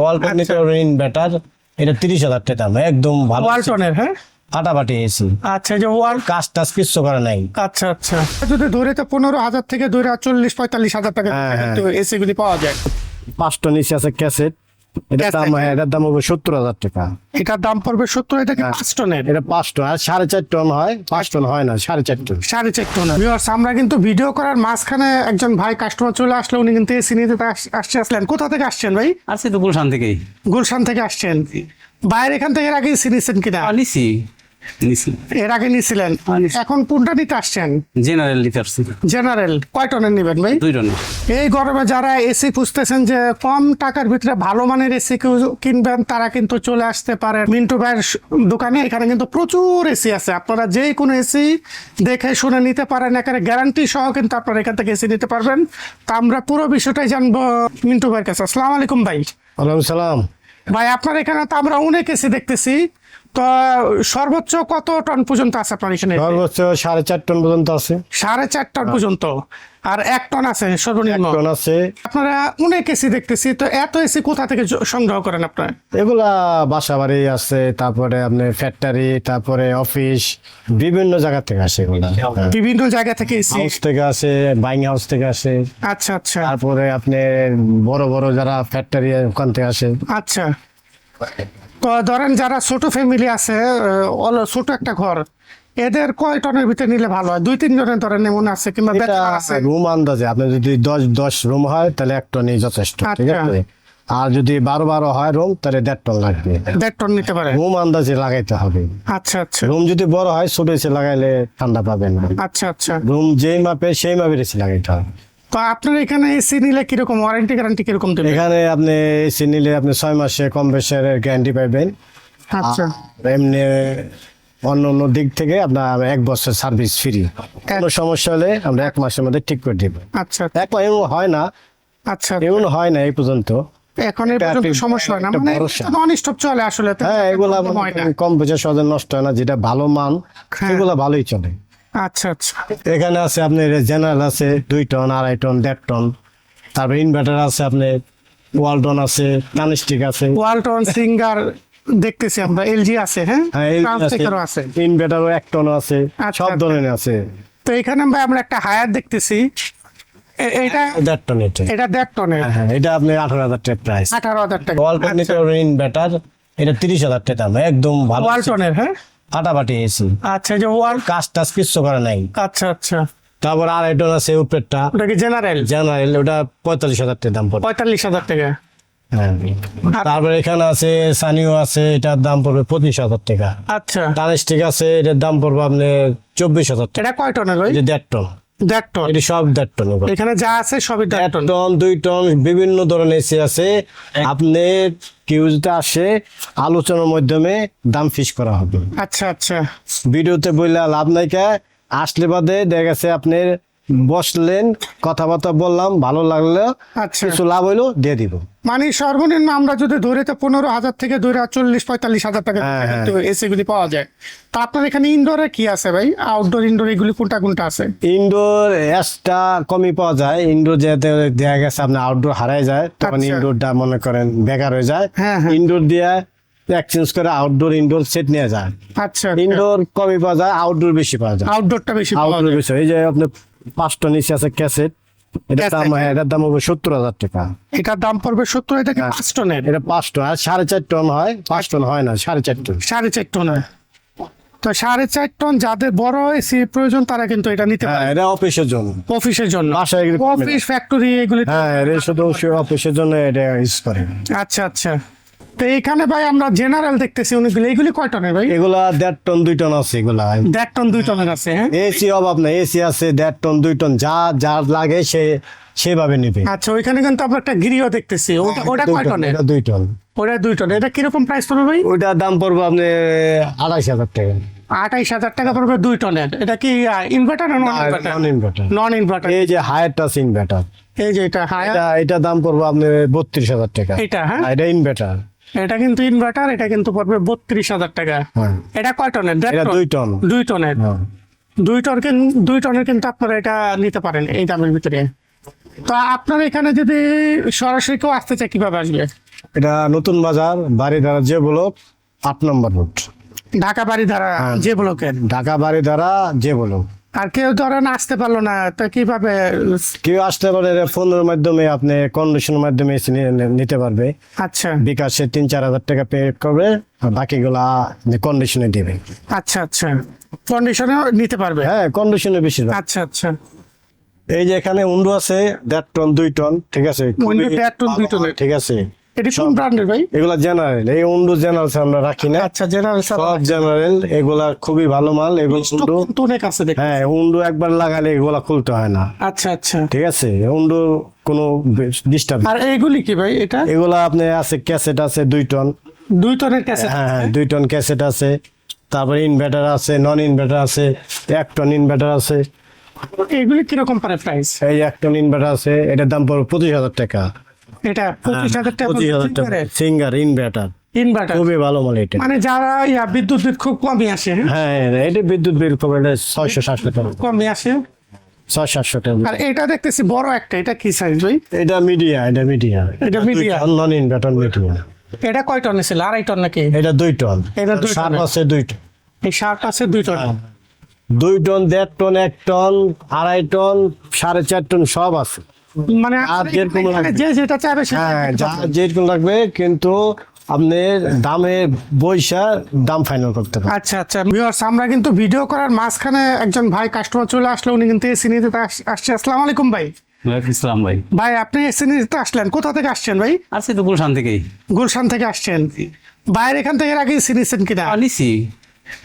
Walton inverter, এটা 30,000 টাকা দাম, একদম ভালো ওয়ালটনের। হ্যাঁ, ফাটাফাটি এসি, আচ্ছা, যে ওয়াল, কাজ টাজ কিছু করে নাই। আচ্ছা আচ্ছা, যদি ধরে তো 15,000 থেকে ধরে 40-45,000 টাকা এসি গুলি পাওয়া যায়। 5 টন এসি আছে ক্যাসেট, এটার দাম এটার দাম হবে 70,000 টাকা। এটার দাম পড়বে 70, এটা কি 5 টনের? এটা 5 টন, আর 4.5 টন হয়, 5 টন হয় না, 4.5 টন। 4.5 টন। ভিউয়ার্স, আমরা কিন্তু ভিডিও করার মাঝখানে একজন ভাই কাস্টমার চলে আসলো, উনি কিন্তু এসি নিতে আসছেন। কোথা থেকে আসছেন ভাই? আসছি তো গুলশান থেকেই। গুলশান থেকে আসছেন। বাইরে এখান থেকে এর আগে এসি নিচ্ছেন কিনা? নিছি এর আগে নিছিলেন, এখন কোনটা নিতে আসছেন? জেনারেল নিতে আসছি। জেনারেল। কয় টনের নেবেন ভাই? 2 টন। এই গরমে যারা এসি খুঁজতেছেন যে কম টাকার ভিতরে ভালো মানের এসি কিনবেন, তারা কিন্তু চলে আসতে পারে মিন্টু ভাইয়ের দোকানে। এখানে কিন্তু প্রচুর এসি আছে, আপনারা যে কোনো এসি দেখে শুনে নিতে পারেন, এখানে গ্যারান্টি সহ কিন্তু আপনারা এখান থেকে এসি নিতে পারবেন। তা আমরা পুরো বিষয়টাই জানবো মিন্টু ভাইয়ের কাছে। আসসালামু আলাইকুম ভাই। ওয়ালাইকুম সালাম। ভাই, আপনার এখানে তো আমরা অনেক এসি দেখতেছি, তো সর্বোচ্চ কত টন পর্যন্ত আছে আপনার এখানে? সর্বোচ্চ 4.5 টন পর্যন্ত আছে। 4.5 টন পর্যন্ত, আর 1 টন আছে সর্বনিম্ন। 1 টন আছে। আপনারা অনেক এসি দেখতেছি, তো এত এসি কোথা থেকে সংগ্রহ করেন আপনারা? এগুলা বাসা বাড়ি আছে, তারপরে আপনার ফ্যাক্টরি, তারপরে অফিস, বিভিন্ন জায়গা থেকে আসে এগুলা। বিভিন্ন জায়গা থেকে এসি। হাউস থেকে আসে, বাইং হাউস থেকে আসে, আচ্ছা আচ্ছা তারপরে আপনি বড় বড় যারা ফ্যাক্টরি ওখান থেকে আসে। আচ্ছা। তো ধরেন যারা ছোট ফ্যামিলি আছে, ছোট একটা ঘর, এদের কয় টনের ভিতরে নিলে ভালো হয়? 2-3 জনের ধরেন এমন আছে, কিংবা ব্যাচেলর আছে। রুম আন্দাজে আপনি যদি 10 রুম হয় তাহলে 1 টনই যথেষ্ট, ঠিক আচ্ছা। আছে। আর যদি 12 হয় রুম, তাহলে 1.5 টন লাগবে। 1.5 টন নিতে পারে। রুম আন্দাজে লাগাইতে হবে। আচ্ছা আচ্ছা রুম যদি বড় হয়, ছোট এসে লাগাইলে ঠান্ডা পাবেন না। আচ্ছা আচ্ছা। রুম যেই মাপে সেই মাপের এসে লাগাইতে হবে। তো আপনার এখানে এসি নিলে কিরকম ওয়ারেন্টি গ্যারান্টি কিরকম দেবেন? এখানে আপনি এসি নিলে আপনি 6 মাসে কম বেশের গ্যারান্টি পাবেন। আচ্ছা আর এমনি অন্য অন্য দিক থেকে আপনার 1 বছর সার্ভিস ফ্রি। কোনো সমস্যা হলে আমরা 1 মাসের মধ্যে ঠিক করে দিব। আচ্ছা 1 মাস এমন হয় না, আচ্ছা। এমন হয় না এই পর্যন্ত। এখন এই পর্যন্ত সমস্যা হয় না, একটা মানে ভরসা। নন স্টপ চলে আসলে তো। হ্যাঁ, এগুলা হয় না। কম পয়সা সহজে নষ্ট হয় না, যেটা ভালো মান হ্যাঁ। এগুলা ভালোই চলে। আচ্ছা আচ্ছা এখানে আছে আপনার জেনারেল আছে 2 টন, 2.5 টন, 1.5 টন। তারপর ইনভার্টার আছে আপনার, ওয়ালটন আছে, ননস্টিক আছে। ওয়ালটন, সিঙ্গার দেখতেছি আমরা, এলজি আছে। হ্যাঁ, ট্রান্সটেকারও আছে। ইনভার্টারও 1 টন আছে, আচ্ছা, সব আচ্ছা। ধরনের আছে। তো এখানে ভাই আমরা একটা হায়ার দেখতেছি, এটা 1.5 টন এটা। এটা 1.5 টনের। হ্যাঁ, এটা আপনি 18,000 টাকা প্রাইস। 18,000 টাকা। ওয়ালটন ইনভার্টার, এটা 30,000 টাকা দাম, একদম ভালো ওয়ালটনের। হ্যাঁ, ফাটাফাটি এসি, আচ্ছা, যে ওয়াল, কাজ টাজ কিছু করে নাই। আচ্ছা আচ্ছা। তারপর 2.5 টন আছে উপরেরটা, ওটা কি জেনারেল? জেনারেল, ওটা 45,000 টাকা দাম পড়ে। 45,000 টাকা। হ্যাঁ। তারপর এখানে আছে সানিও আছে, এটার দাম পড়বে 25,000 টাকা। আচ্ছা, টানেস্টিক আছে, এটার দাম পড়বে আপনার 24,000 টাকা। এটা কয় টনের ভাই? এটা 1.5 টন, 1.5 টন। এটি সব 1.5 টন। এখানে যা আছে সবই 1.5 টন। 1 টন, 2 টন, বিভিন্ন ধরনের এসি আছে। আপনি কেউ যদি আসে, আলোচনার মাধ্যমে দাম ফিক্স করা হবে। আচ্ছা আচ্ছা ভিডিওতে বললে লাভ নাই, কে আসলে বাদে দেখা গেছে আপনি বসলেন, কথাবার্তা বললাম, ভালো লাগলো, আচ্ছা। কিছু লাভ হইলো দিয়ে দিব। মানে সর্বনিম্ন আমরা যদি ধরে তো 15,000 থেকে ধরে 40-45,000 টাকা হ্যাঁ। এসি গুলি পাওয়া যায়। তা আপনার এখানে ইনডোরে কি আছে ভাই? আউটডোর ইনডোর এগুলি কোনটা কোনটা আছে? ইনডোর এসটা কমই পাওয়া যায়। ইনডোর যেতে দেখা গেছে আপনার আউটডোর হারায় যায়, তখন আচ্ছা। ইনডোরটা মনে করেন বেকার হয়ে যায়। হ্যাঁ, হ্যাঁ। ইনডোর দিয়ে এক্সচেঞ্জ করে আউটডোর ইনডোর সেট নিয়ে যায়। আচ্ছা, ইনডোর কমই পাওয়া যায়, আউটডোর বেশি পাওয়া যায়। আউটডোরটা বেশি পাওয়া আউটডোর যায়। বেশি, এই যে আপনার 5 টন নিচে আছে ক্যাসেট, এটার দাম এটার দাম হবে 70,000 টাকা। এটার দাম পড়বে 70, এটা কি 5 টনের? এটা 5 টন, আর 4.5 টন হয়, 5 টন হয় না, 4.5 টন। 4.5 টন হয়। তো 4.5 টন যাদের বড় এসি প্রয়োজন, তারা কিন্তু এটা নিতে হ্যাঁ, পারে এটা অফিসের জন্য, অফিসের জন্য। বাসায় এগুলো কমে অফিস, ফ্যাক্টরি এগুলি। হ্যাঁ, এটা শুধু অফিসের জন্য এটা ইউজ করে। আচ্ছা আচ্ছা। তো এইখানে ভাই আমরা জেনারেল দেখতেছি অনেকগুলো, এইগুলি কয় টনের ভাই? এগুলা 1.5 টন 2 টন আছে এগুলা। 1.5 টন 2 টনের আছে। হ্যাঁ, এসি অভাব না, এসি আছে 1.5 টন 2 টন, যা যার লাগে সে সেভাবে নেবে। আচ্ছা। ওইখানে কিন্তু আমরা একটা গৃহ দেখতেছি, ওটা ওটা কয় টনের? এটা 2 টন। ওটা 2 টন। এটা কিরকম প্রাইস পড়বে ভাই? ওইটার দাম পড়বে আপনি 28,000 টাকা। 28,000 টাকা পড়বে 2 টনের। এটা কি ইনভার্টার না নন ইনভার্টার? নন ইনভার্টার। নন ইনভার্টার। এই যে হায়ার টাচ ইনভার্টার, এই যে এটা হায়ার, এটা দাম পড়বে আপনি 32,000 টাকা। এটা। হ্যাঁ, আর এটা ইনভার্টার। এটা কিন্তু ইনভার্টার, এটা কিন্তু পড়বে 32,000 টাকা। হ্যাঁ। এটা কয় টনের? এটা 2 টন। 2 টনের। হ্যাঁ। 2 টনের কিন্তু আপনারা এটা নিতে পারেন এই দামের ভিতরে। তো আপনার এখানে যদি সরাসরি কেউ আসতে চায়, কিভাবে আসবে? এটা নতুন বাজার বাড়িধারা যে ব্লক 8 নম্বর রোড, ঢাকা বাড়ি ধারা যে ব্লকের। ঢাকা বাড়িধারা যে ব্লক। আর কেউ ধরেন আসতে পারলো না, তো কিভাবে? কেউ আসতে পারে ফোনের মাধ্যমে, আপনি কন্ডিশনের মাধ্যমে এসে নিতে পারবে। আচ্ছা বিকাশে 3-4 হাজার টাকা পে করবে, আর বাকিগুলা কন্ডিশনে দিবে। আচ্ছা আচ্ছা, কন্ডিশনে নিতে পারবে। হ্যাঁ, কন্ডিশনে বেশি। আচ্ছা আচ্ছা, এই যে এখানে উন্ডু আছে 1.5 টন 2 টন, ঠিক আছে? উন্ডু খুবই 1.5 টন, 2 ভালো টনের। মাল, ঠিক আছে? এটি কোন ব্র্যান্ডের ভাই? এগুলা জেনারেল, এই উন্ডু জেনারেল আমরা রাখি না। আচ্ছা, জেনারেল সব জেনারেল, এগুলা খুবই ভালো মাল। এগুলো উন্ডু, তো অনেক আছে দেখি। হ্যাঁ, উন্ডু একবার লাগালে এগুলা খুলতে হয় না, আচ্ছা আচ্ছা, ঠিক আছে? উন্ডু কোনো ডিস্টার্ব। আর এইগুলি কি ভাই? এটা এগুলা আপনি আছে ক্যাসেট আছে 2 টন। 2 টনের ক্যাসেট। হ্যাঁ হ্যাঁ, 2 টন ক্যাসেট আছে। তারপরে ইনভার্টার আছে, নন ইনভার্টার আছে, 1 টন ইনভার্টার আছে। এগুলি কিরকম পারে প্রাইস? এই 1 টন ইনভার্টার আছে, এটার দাম পড়বে 25,000 টাকা। এটা 25,000 টাকা। 25,000 টাকা সিঙ্গার ইনভার্টার, ইনভার্টার, খুবই ভালো মাল এটা। মানে যারা বিদ্যুৎ বিল খুব কমই আসে। হ্যাঁ, এটা বিদ্যুৎ বিল পড়বে 600-700 টাকা, কমই আসে। 600-700 টাকা। আর এটা দেখতেছি বড় একটা, এটা কি সাইজ ভাই? এটা মিডিয়া, এটা মিডিয়া, এটা মিডিয়া। নন ইনভার্টার মিডিয়া। এটা কয় টন ছিল? 2.5 টন নাকি? এটা 2 টন। এটা 2 সাপ টনের। আছে 2 টন। এই শার্ট আছে 2 ton. 2 ton, 1.5 ton, 1 ton, 2.5 ton, 4.5 ton সব আছে। মানে আর যেরকম লাগবে। যে যেটা চাইবে সেটা হ্যাঁ, নিতে যা পারবে। যেরকম লাগবে, কিন্তু আপনি দামে বইসা দাম ফাইনাল করতে পারেন। আচ্ছা আচ্ছা ভিউয়ার্স, আমরা কিন্তু ভিডিও করার মাঝখানে একজন ভাই কাস্টমার চলে আসলো, উনি কিন্তু এসি নিতে আসছে। আসসালামু আলাইকুম ভাই। ওয়ালাইকুম আসসালাম ভাই। ভাই আপনি এসি নিতে আসলেন, কোথা থেকে আসছেন ভাই? আসছি তো গুলশান থেকেই। গুলশান থেকে আসছেন। বাইরে এখান থেকে এর আগে এসি নিচ্ছেন কিনা? নিছি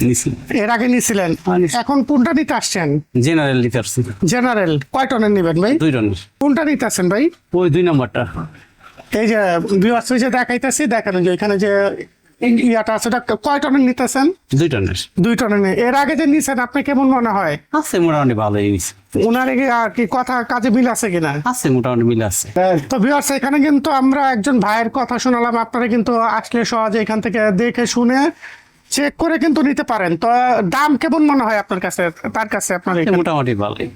নিছি এর আগে নিছিলেন, নিছি। এখন কোনটা নিতে আসছেন? জেনারেল নিতে আসছি। জেনারেল কয় টনের নেবেন ভাই? 2 টনের। কোনটা নিতে আসছেন ভাই? ওই 2 নম্বরটা। এই যে ভিউয়ার্স, ওই যে দেখাইতেছি, দেখেন যে এখানে যে ইয়াটা আছে, ওটা কয় টনের নিতেছেন? 2 টনের। 2 টনের এর আগে যে নিছেন, আপনি কেমন মনে হয়? আছে মোটামুটি ভালোই হয়েছে। ওনার আর কি কথা কাজে মিল আছে কিনা? আছে মোটামুটি মিল আছে। তো ভিউয়ার্স, এখানে কিন্তু আমরা একজন ভাইয়ের কথা শোনালাম, আপনারা কিন্তু আসলে সহজে এখান থেকে দেখে শুনে চেক করে কিন্তু নিতে পারেন। তো দাম কেমন মনে হয় আপনার কাছে, তার কাছে আপনার এখানে? মোটামুটি ভালোই।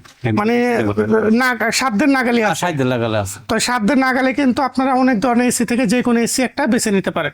মানে না, সাধ্যের নাগালি আছে। 60 লাগালে আছে। তো সাধ্যের নাগালে কিন্তু আপনারা অনেক ধরনের এসি থেকে যে কোনো এসি একটা বেছে নিতে পারেন।